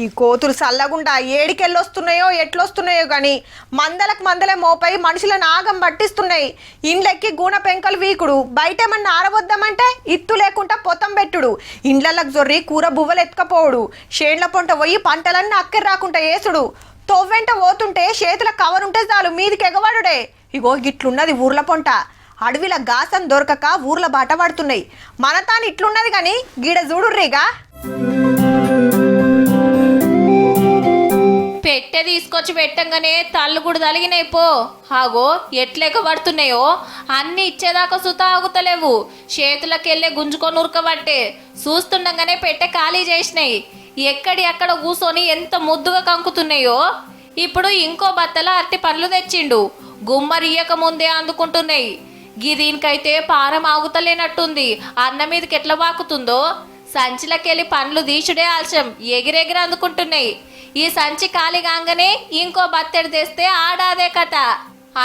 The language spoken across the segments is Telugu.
ఈ కోతులు చల్లగుండా ఏడికెళ్ళొస్తున్నాయో ఎట్లొస్తున్నాయో గాని మందలకు మందలే మోపై మనుషులను ఆగం పట్టిస్తున్నాయి. ఇండ్లెక్కి గూన పెంకలు వీకుడు, బయటేమన్నా ఆరవద్దామంటే ఇత్తు లేకుండా పొతం పెట్టుడు, ఇండ్లలకు జొర్రి కూర బువ్వలు ఎత్తుకపోవుడు, షేండ్ల పొంట పోయి పంటలన్నీ అక్కర రాకుండా వేసుడు, తొవ్వెంట పోతుంటే చేతుల కవరుంటే చాలు మీదికి ఎగవాడుడే. ఇగో గిట్లున్నది ఊర్ల పొంట. అడవిల గాసం దొరకక ఊర్ల బాట పడుతున్నాయి. మన తాను ఇట్లున్నది గాని గీడ చూడుర్రీగా. పెట్టె తీసుకొచ్చి పెట్టంగానే తల్లు కూడా తలిగినాయి పో. హాగో ఎట్లెక్క పడుతున్నాయో అన్ని ఇచ్చేదాకా సుత ఆగుతలేవు. చేతులకెళ్ళే గుంజుకొని ఉరకబట్టే చూస్తుండగానే పెట్టె ఖాళీ చేసినాయి. ఎక్కడి అక్కడ కూసొని ఎంత ముద్దుగా కంకుతున్నాయో. ఇప్పుడు ఇంకో బత్తల అరటి పండ్లు తెచ్చిండు. గుమ్మరియ్యక ముందే అందుకుంటున్నాయి. దీనికైతే పారం ఆగుతలేనట్టుంది. అన్న మీదకి ఎట్లా వాకుతుందో. సంచిలకెళ్ళి పండ్లు దీచుడే ఆలస్యం, ఎగిరెగిరి అందుకుంటున్నాయి. ఈ సంచి ఖాళీ కాగానే ఇంకో బత్తెడు తెస్తే ఆడాదే కథ.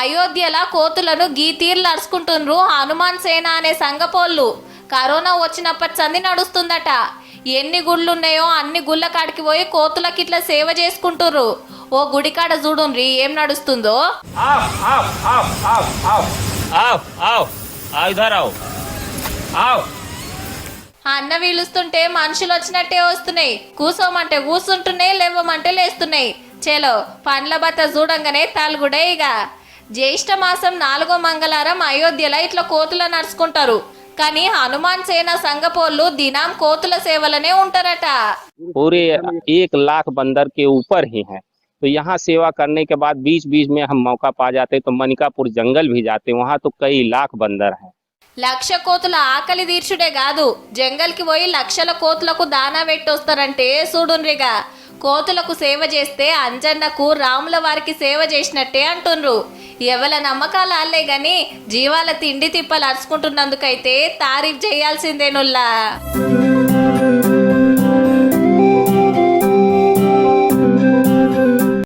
అయోధ్యల కోతులను గీ తీర్లు అరుచుకుంటుండ్రు హనుమాన్ సేన అనే సంగపోళ్ళు. కరోనా వచ్చినప్పటి సంది నడుస్తుందట. ఎన్ని గుళ్ళున్నాయో అన్ని గుళ్ళ కాడికి పోయి కోతులకి ఇట్లా సేవ చేసుకుంటుర్రు. ఓ గుడికాడ చూడుండ్రి ఏం నడుస్తుందో. అన్న వీలుస్తుంటే మనుషులు వచ్చినట్టే వస్తున్నాయి. కూసోమంటే కూసుంటున్నాయి, లేవమంటే లేస్తున్నాయి. చలో పండ్ల బత్త చూడంగానే తలుగుడే. ఇక జ్యేష్ఠ మాసం 4వ మంగళవారం అయోధ్యలో ఇట్లా కోతుల నడుచుకుంటారు. కానీ హనుమాన్ సేన సంగపోళ్ళు దినం కోతుల సేవలనే ఉంటారట. पूरे 1 लाख बंदर के ऊपर ही हैं। तो यहाँ सेवा करने के बाद बीच बीच में हम मौका पा जाते तो मनिकापुर जंगल भी जाते, वहाँ तो कई लाख बंदर हैं। లక్ష కోతుల ఆకలి తీర్చుడే కాదు, జంగల్కి పోయి లక్షల కోతులకు దానా పెట్టొస్తారంటే చూడుండ్రిగా. కోతులకు సేవ చేస్తే అంజన్నకు రాముల వారికి సేవ చేసినట్టే అంటుండ్రు. ఎవల నమ్మకాలు ఆళ్లే గాని జీవాల తిండి తిప్పలు అరుచుకుంటున్నందుకైతే తారీఫ్ చేయాల్సిందేనుల్లా.